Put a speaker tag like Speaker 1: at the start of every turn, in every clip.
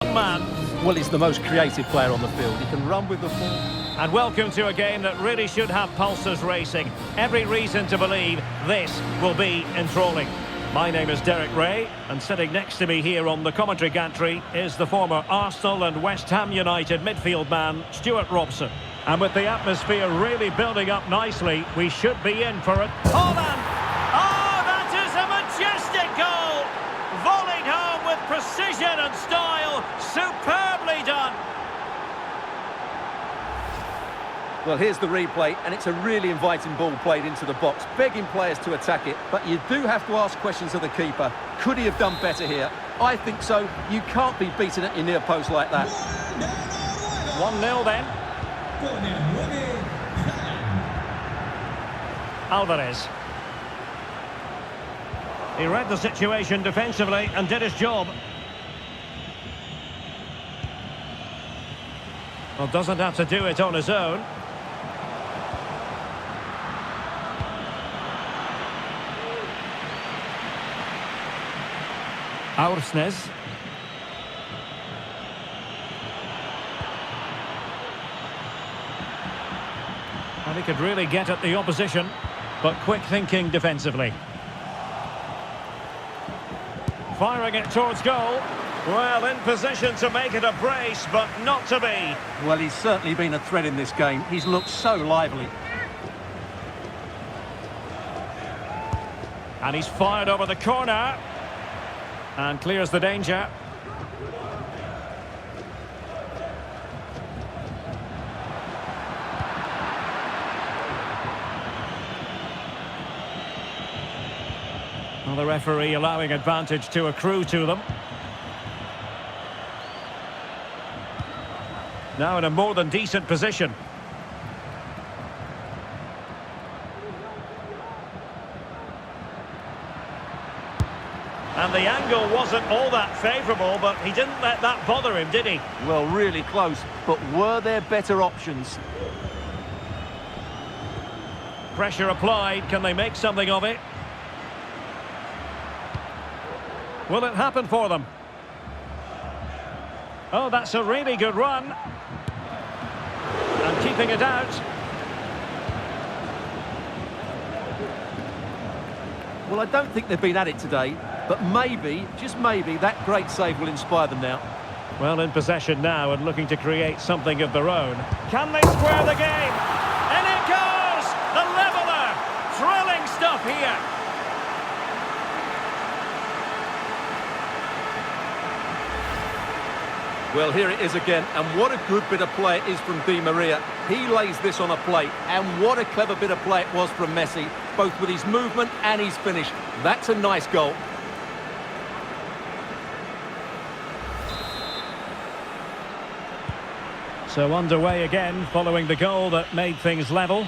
Speaker 1: Man.
Speaker 2: Well, he's the most creative player on the field. He can run with the ball.
Speaker 1: And welcome to a game that really should have pulses racing. Every reason to believe this will be enthralling. My name is Derek Ray, and sitting next to me here on the commentary gantry is the former Arsenal and West Ham United midfield man, Stuart Robson. And with the atmosphere really building up nicely, we should be in for it. Haaland! Oh, that is a majestic goal! Volleyed home with precision and style. Superbly done.
Speaker 2: Well, here's the replay, and it's a really inviting ball played into the box, begging players to attack it. But you do have to ask questions of the keeper. Could he have done better here? I think so. You can't be beaten at your near post like that.
Speaker 1: 1-0 then. Alvarez. He read the situation defensively and did his job. Well, doesn't have to do it on his own. Aursnes. And he could really get at the opposition, but quick thinking defensively. Firing it towards goal. Well, in position to make it a brace, but not to be.
Speaker 2: Well, he's certainly been a threat in this game. He's looked so lively.
Speaker 1: And he's fired over the corner. And clears the danger. Well, the referee allowing advantage to accrue to them. Now in a more than decent position. And the angle wasn't all that favourable, but he didn't let that bother him, did he?
Speaker 2: Well, really close, but were there better options?
Speaker 1: Pressure applied, can they make something of it? Will it happen for them? Oh, that's a really good run. And keeping it out.
Speaker 2: Well, I don't think they've been at it today, but maybe, just maybe, that great save will inspire them now.
Speaker 1: Well, in possession now and looking to create something of their own. Can they square the game? And it goes! The leveller! Thrilling stuff here.
Speaker 2: Well, here it is again, and what a good bit of play it is from Di Maria. He lays this on a plate, and what a clever bit of play it was from Messi, both with his movement and his finish. That's a nice goal.
Speaker 1: So underway again, following the goal that made things level.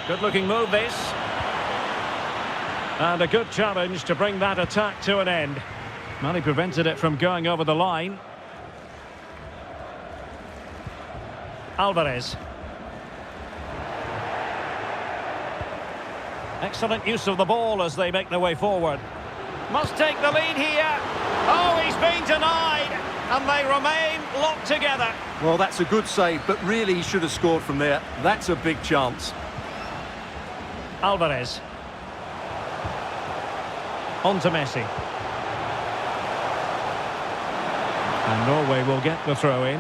Speaker 1: Good-looking move, this. And a good challenge to bring that attack to an end. Well, he prevented it from going over the line. Alvarez. Excellent use of the ball as they make their way forward. Must take the lead here. Oh, he's been denied. And they remain locked together.
Speaker 2: Well, that's a good save, but really he should have scored from there. That's a big chance.
Speaker 1: Alvarez. On to Messi. And Norway will get the throw in.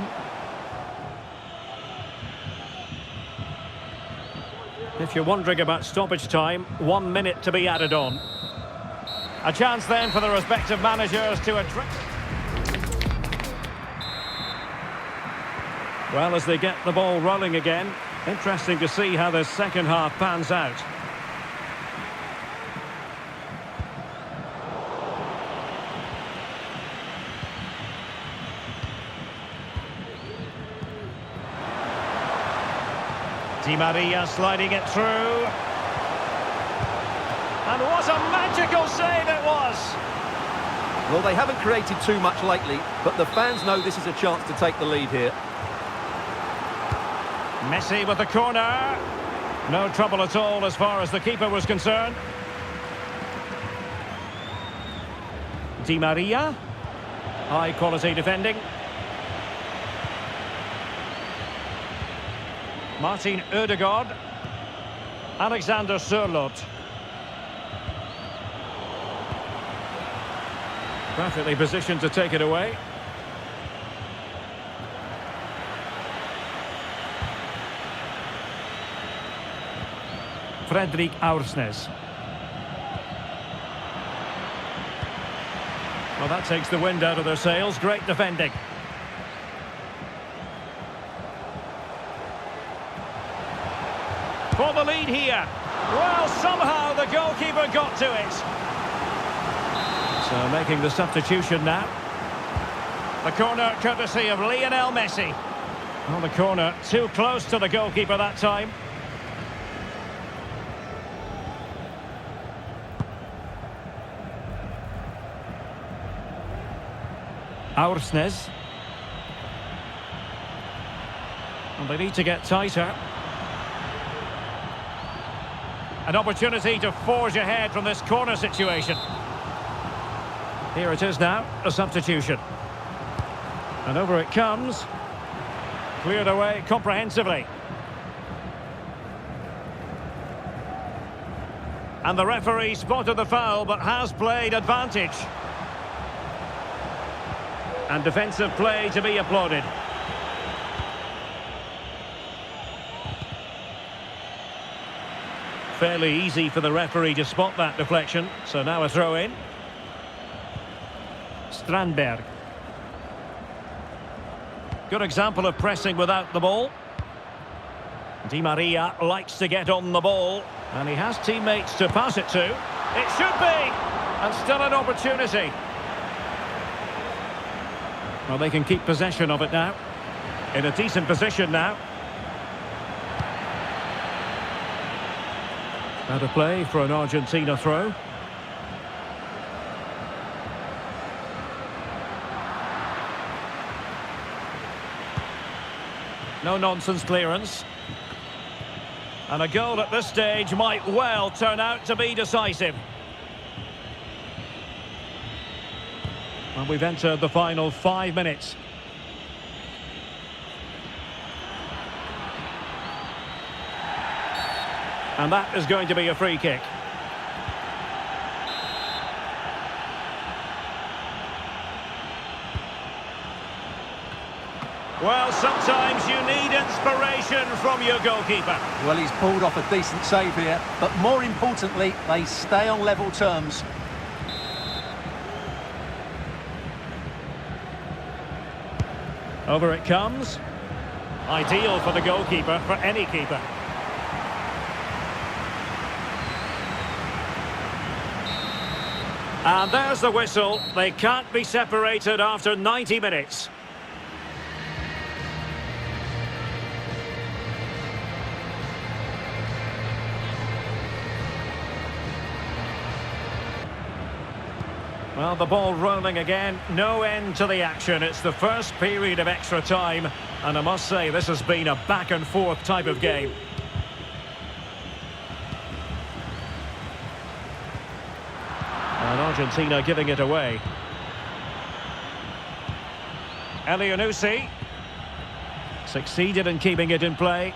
Speaker 1: If you're wondering about stoppage time, 1 minute to be added on. A chance then for the respective managers to address. Well, as they get the ball rolling again, interesting to see how the second half pans out. Di Maria sliding it through. And what a magical save it was!
Speaker 2: Well, they haven't created too much lately, but the fans know this is a chance to take the lead here.
Speaker 1: Messi with the corner. No trouble at all as far as the keeper was concerned. Di Maria. High quality defending. Martin Ødegaard. Alexander Sørloth. Perfectly positioned to take it away. Fredrik Aursnes. Well, that takes the wind out of their sails. Great defending. For the lead here. Well, somehow the goalkeeper got to it. So making the substitution now. The corner courtesy of Lionel Messi. On the corner, too close to the goalkeeper that time. Aursnes. And they need to get tighter. An opportunity to forge ahead from this corner situation. Here it is now, a substitution. And over it comes. Cleared away comprehensively. And the referee spotted the foul, but has played advantage. And defensive play to be applauded. Fairly easy for the referee to spot that deflection. So now a throw in. Strandberg. Good example of pressing without the ball. Di Maria likes to get on the ball. And he has teammates to pass it to. It should be! And still an opportunity. Well, they can keep possession of it now. In a decent position now. Out of play for an Argentina throw. No-nonsense clearance. And a goal at this stage might well turn out to be decisive. And we've entered the final 5 minutes. And that is going to be a free kick. Well, sometimes you need inspiration from your goalkeeper.
Speaker 2: Well, he's pulled off a decent save here, but more importantly, they stay on level terms.
Speaker 1: Over it comes. Ideal for the goalkeeper, for any keeper. And there's the whistle. They can't be separated after 90 minutes. Well, the ball rolling again, no end to the action. It's the first period of extra time, and I must say this has been a back and forth type of game. And Argentina giving it away. Elyounoussi succeeded in keeping it in play.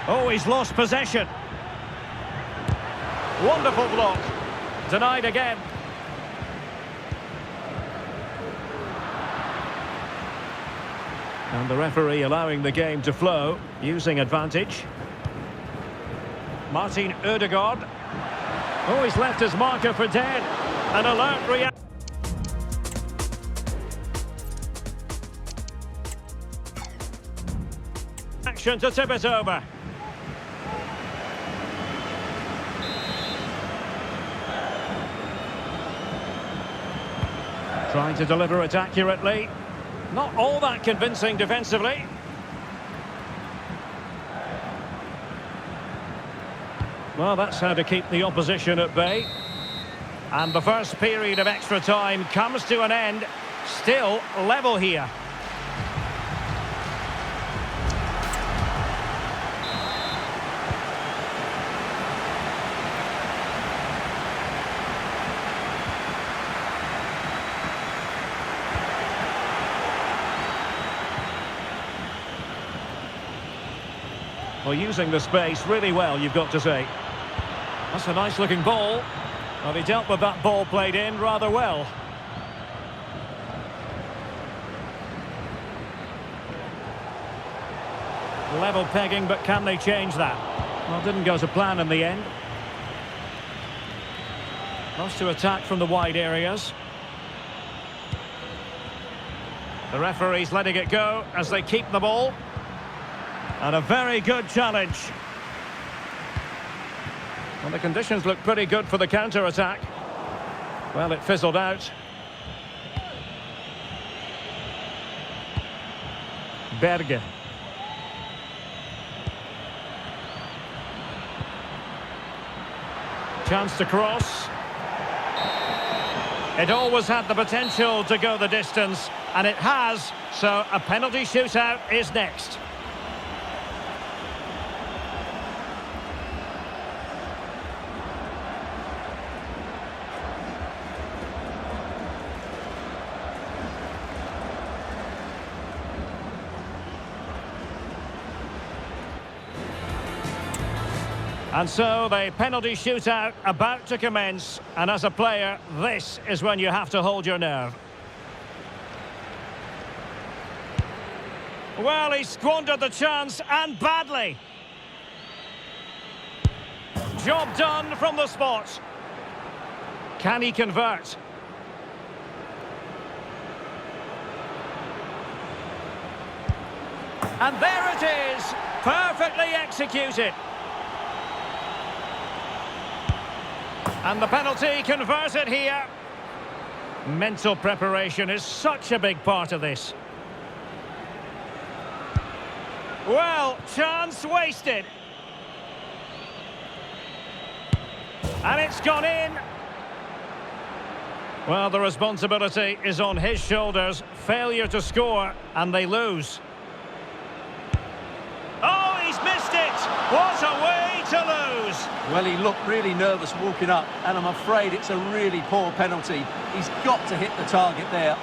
Speaker 1: Oh, he's lost possession. Wonderful block. Denied again. And the referee allowing the game to flow, using advantage. Martin Ødegaard. Oh, he's left his marker for dead. An alert reaction. Action to tip it over. Trying to deliver it accurately. Not all that convincing defensively. Well, that's how to keep the opposition at bay. And the first period of extra time comes to an end. Still level here. Well, using the space really well, you've got to say. That's a nice-looking ball. Well, he dealt with that ball played in rather well. Level pegging, but can they change that? Well, didn't go to plan in the end. Lost to attack from the wide areas. The referee's letting it go as they keep the ball. And a very good challenge. Well, the conditions look pretty good for the counter-attack. Well, it fizzled out. Berge. Chance to cross. It always had the potential to go the distance, and it has, so a penalty shootout is next. And so the penalty shootout about to commence, and as a player, this is when you have to hold your nerve. Well, he squandered the chance, and badly. Job done from the spot. Can he convert? And there it is, perfectly executed. And the penalty converted here. Mental preparation is such a big part of this. Well, chance wasted. And it's gone in. Well, the responsibility is on his shoulders. Failure to score, and they lose. Oh, he's missed it! What a way to lose!
Speaker 2: Well, he looked really nervous walking up, and I'm afraid it's a really poor penalty. He's got to hit the target there.